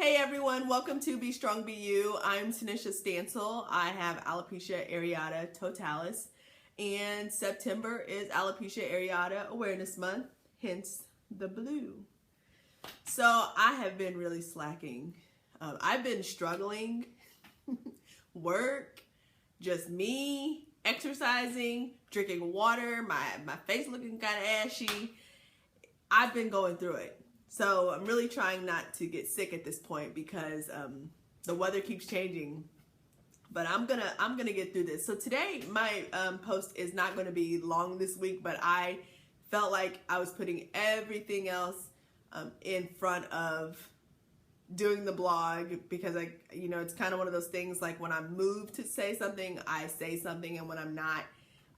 Hey everyone, welcome to Be Strong Be You. I'm Tanisha Stansel. I have alopecia areata totalis, and September is Alopecia Areata Awareness Month, hence the blue. So I have been really slacking. I've been struggling, work, just me, exercising, drinking water, my face looking kind of ashy. I've been going through it. So I'm really trying not to get sick at this point because the weather keeps changing. But I'm gonna get through this. So today my post is not going to be long this week, but I felt like I was putting everything else in front of doing the blog because it's kind of one of those things like when I'm moved to say something, I say something, and when I'm not,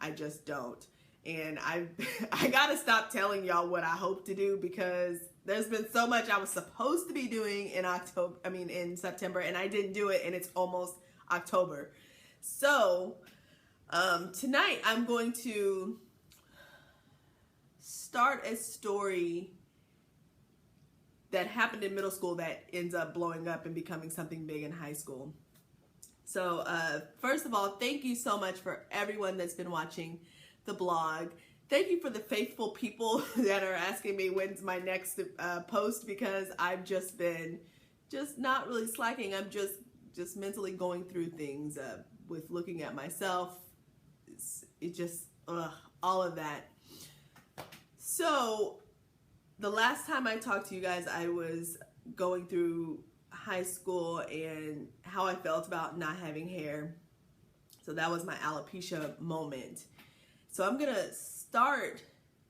I just don't. And I gotta stop telling y'all what I hope to do because there's been so much I was supposed to be doing in September, and I didn't do it, and it's almost October. So tonight I'm going to start a story that happened in middle school that ends up blowing up and becoming something big in high school. So first of all, thank you so much for everyone that's been watching the blog. Thank you for the faithful people that are asking me when's my next post, because I've just been not really slacking. I'm just mentally going through things with looking at myself. It just all of that. So the last time I talked to you guys, I was going through high school and how I felt about not having hair. So that was my alopecia moment. So I'm gonna start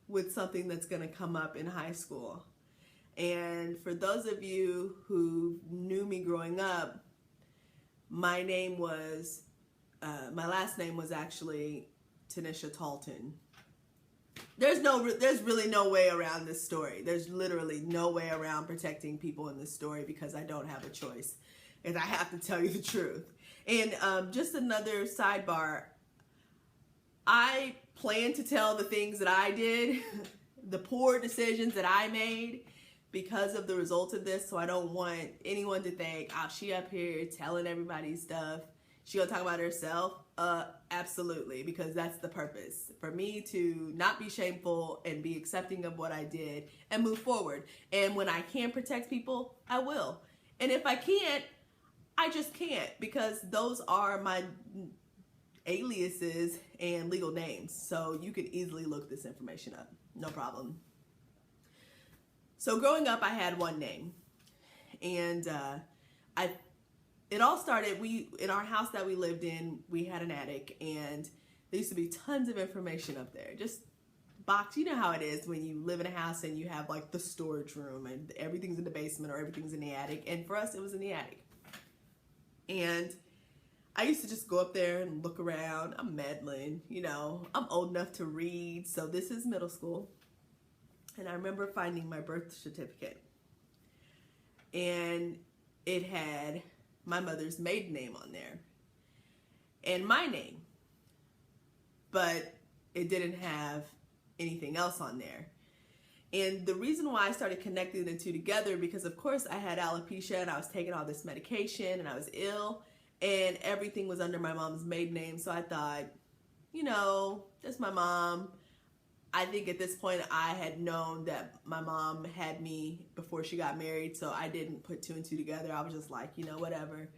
with something that's gonna come up in high school. And for those of you who knew me growing up, my last name was actually Tanisha Talton. There's really no way around this story. There's literally no way around protecting people in this story because I don't have a choice, and I have to tell you the truth. And just another sidebar, I plan to tell the things that I did, the poor decisions that I made because of the result of this, so I don't want anyone to think, oh, she up here telling everybody stuff. She gonna talk about herself? Absolutely, because that's the purpose. For me to not be shameful and be accepting of what I did and move forward. And when I can protect people, I will. And if I can't, I just can't, because those are my aliases and legal names. So you could easily look this information up. No problem. So growing up, I had one name. And it all started, in our house that we lived in, we had an attic, and there used to be tons of information up there. Just box, you know how it is when you live in a house and you have like the storage room and everything's in the basement or everything's in the attic. And for us, it was in the attic. And I used to just go up there and look around. I'm meddling, I'm old enough to read. So this is middle school. And I remember finding my birth certificate. And it had my mother's maiden name on there and my name, but it didn't have anything else on there. And the reason why I started connecting the two together, because of course I had alopecia and I was taking all this medication and I was ill, and everything was under my mom's maiden name. So I thought, that's my mom. I think at this point I had known that my mom had me before she got married, so I didn't put two and two together. I was just like, whatever.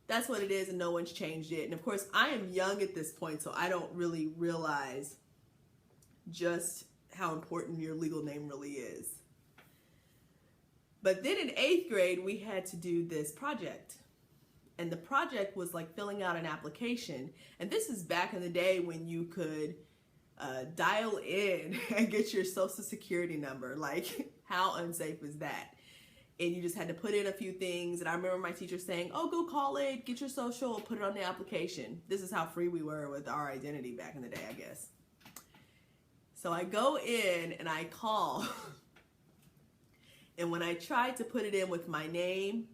That's what it is, and no one's changed it. And of course, I am young at this point, so I don't really realize just how important your legal name really is. But then in 8th grade, we had to do this project. And the project was like filling out an application. And this is back in the day when you could dial in and get your social security number. Like, how unsafe is that? And you just had to put in a few things. And I remember my teacher saying, oh, go call it, get your social, put it on the application. This is how free we were with our identity back in the day, I guess. So I go in and I call. And when I tried to put it in with my name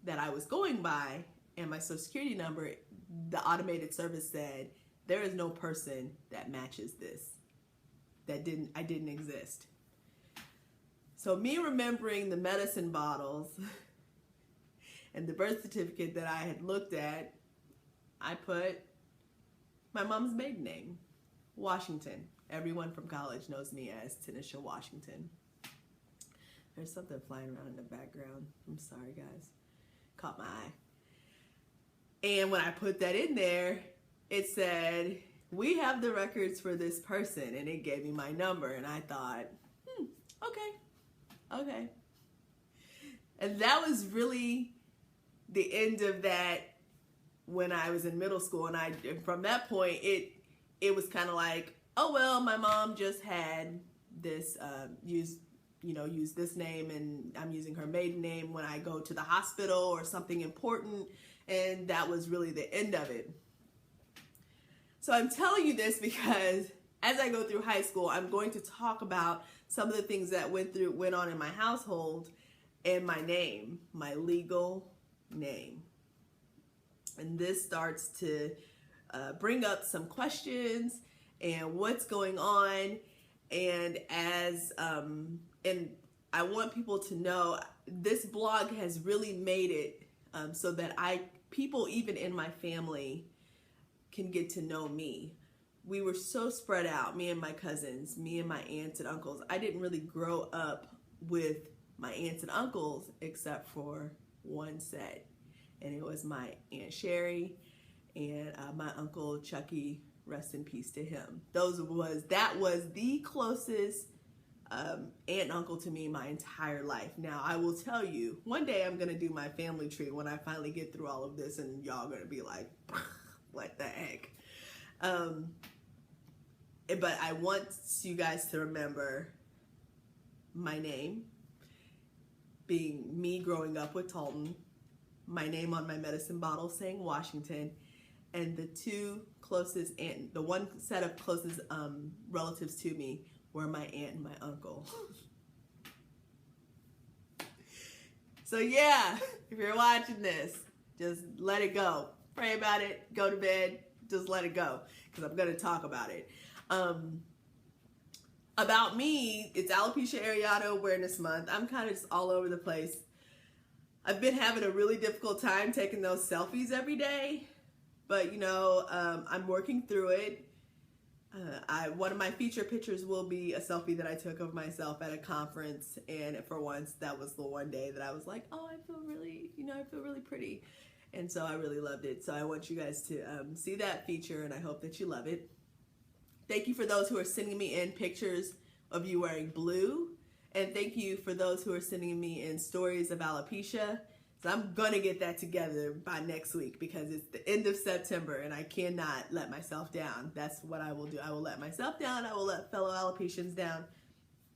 that I was going by and my social security number, the automated service said, there is no person that matches this. I didn't exist. So me remembering the medicine bottles And the birth certificate that I had looked at, I put my mom's maiden name, Washington. Everyone from college knows me as Tanisha Washington. There's something flying around in the background. I'm sorry, guys. Caught my eye. And when I put that in there, it said, we have the records for this person. And it gave me my number. And I thought, okay. And that was really the end of that when I was in middle school. And from that point, it was kind of like, oh, well, my mom just had this, use this name, and I'm using her maiden name when I go to the hospital or something important. And that was really the end of it. So I'm telling you this because as I go through high school, I'm going to talk about some of the things that went on in my household and my name, my legal name. And this starts to bring up some questions and what's going on. And and I want people to know this blog has really made it so that people even in my family can get to know me. We were so spread out, me and my cousins, me and my aunts and uncles. I didn't really grow up with my aunts and uncles except for one set. And it was my Aunt Sherry and my Uncle Chucky, rest in peace to him. That was the closest aunt and uncle to me my entire life. Now, I will tell you, one day I'm going to do my family tree when I finally get through all of this, and y'all going to be like, what the heck? But I want you guys to remember my name, being me growing up with Talton, my name on my medicine bottle saying Washington, and the one set of closest relatives to me were my aunt and my uncle. So yeah, if you're watching this, just let it go. Pray about it, go to bed, just let it go, because I'm going to talk about it. About me, it's Alopecia Areata Awareness Month. I'm kind of just all over the place. I've been having a really difficult time taking those selfies every day, but I'm working through it. One of my feature pictures will be a selfie that I took of myself at a conference, and for once, that was the one day that I was like, oh, I feel really pretty. And so I really loved it. So I want you guys to see that feature, and I hope that you love it. Thank you for those who are sending me in pictures of you wearing blue. And thank you for those who are sending me in stories of alopecia. So I'm going to get that together by next week because it's the end of September and I cannot let myself down. That's what I will do. I will let myself down. I will let fellow alopecians down.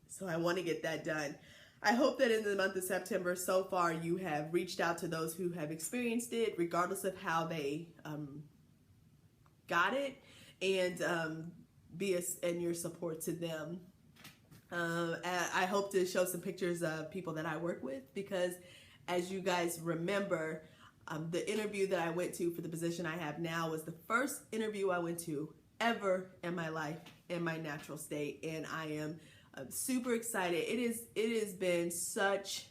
So I want to get that done. I hope that in the month of September, so far, you have reached out to those who have experienced it, regardless of how they got it, and and your support to them. I hope to show some pictures of people that I work with because, as you guys remember, the interview that I went to for the position I have now was the first interview I went to ever in my life in my natural state, and I am super excited. It has been such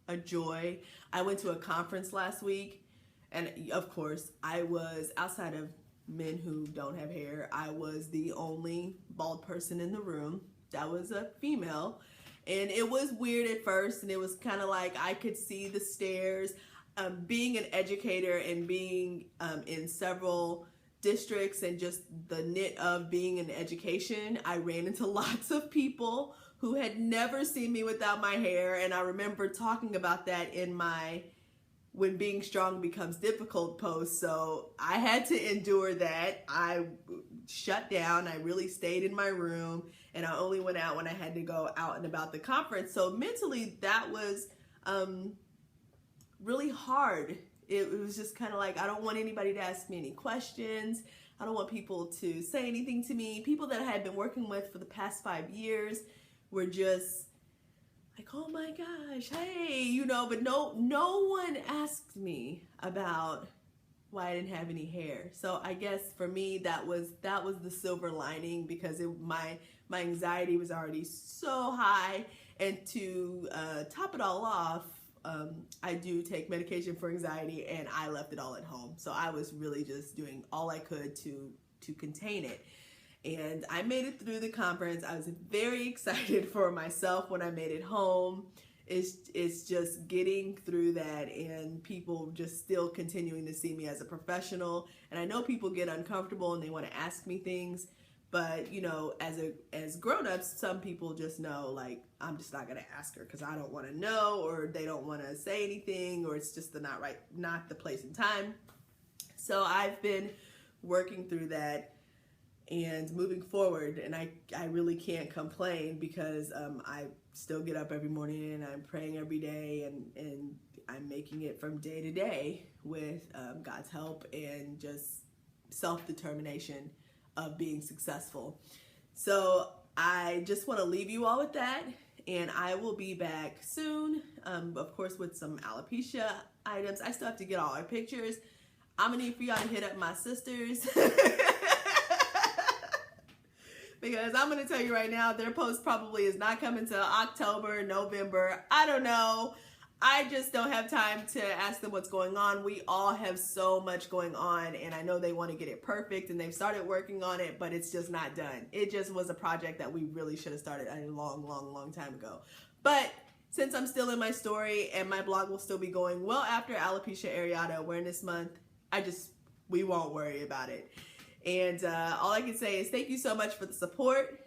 a joy. I went to a conference last week, and of course, I was, outside of men who don't have hair, I was the only bald person in the room. That was a female, and it was weird at first, and it was kind of like I could see the stares. Being an educator and being in several districts and just the knit of being in education, I ran into lots of people who had never seen me without my hair, and I remember talking about that in my When Being Strong Becomes Difficult post. So I had to endure that. I shut down. I really stayed in my room, and I only went out when I had to go out and about the conference. So mentally, that was really hard. It was just kind of like, I don't want anybody to ask me any questions. I don't want people to say anything to me. People that I had been working with for the past 5 years were just like, oh my gosh, hey, but no one asked me about why I didn't have any hair. So I guess for me, that was the silver lining, because my anxiety was already so high, and to top it all off, I do take medication for anxiety, and I left it all at home. So I was really just doing all I could to contain it. And I made it through the conference. I was very excited for myself when I made it home. It's just getting through that, and people just still continuing to see me as a professional. And I know people get uncomfortable and they want to ask me things, but you know, as grown-ups, some people just know, like, I'm just not gonna ask her because I don't want to know, or they don't want to say anything, or it's just not the place and time. So I've been working through that and moving forward, and I really can't complain because I still get up every morning and I'm praying every day, and I'm making it from day to day with God's help and just self-determination of being successful. So I just want to leave you all with that, and I will be back soon, of course, with some alopecia items. I still have to get all our pictures. I'm gonna need for y'all to hit up my sisters. Because I'm going to tell you right now, their post probably is not coming till October, November. I don't know. I just don't have time to ask them what's going on. We all have so much going on, and I know they want to get it perfect, and they've started working on it, but it's just not done. It just was a project that we really should have started a long, long, long time ago. But since I'm still in my story, and my blog will still be going well after Alopecia Areata Awareness Month, we won't worry about it. And all I can say is thank you so much for the support.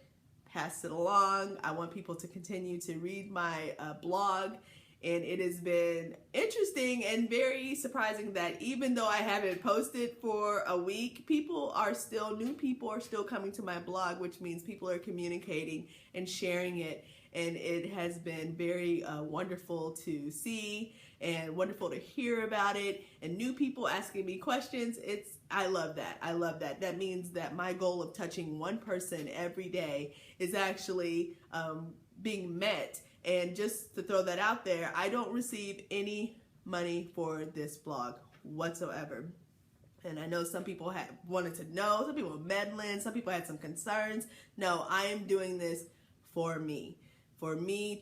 Pass it along. I want people to continue to read my blog. And it has been interesting and very surprising that even though I haven't posted for a week, new people are still coming to my blog, which means people are communicating and sharing it. And it has been very wonderful to see and wonderful to hear about it, and new people asking me questions. I love that. I love that. That means that my goal of touching one person every day is actually being met. And just to throw that out there, I don't receive any money for this blog whatsoever. And I know some people wanted to know, some people were meddling, some people had some concerns. No, I am doing this for me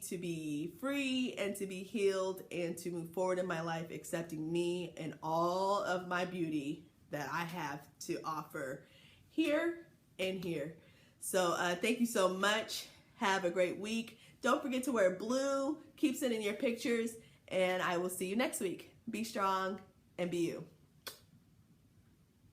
to be free and to be healed and to move forward in my life, accepting me and all of my beauty that I have to offer here and here. So thank you so much. Have a great week. Don't forget to wear blue. Keep sending your pictures, and I will see you next week. Be strong and be you.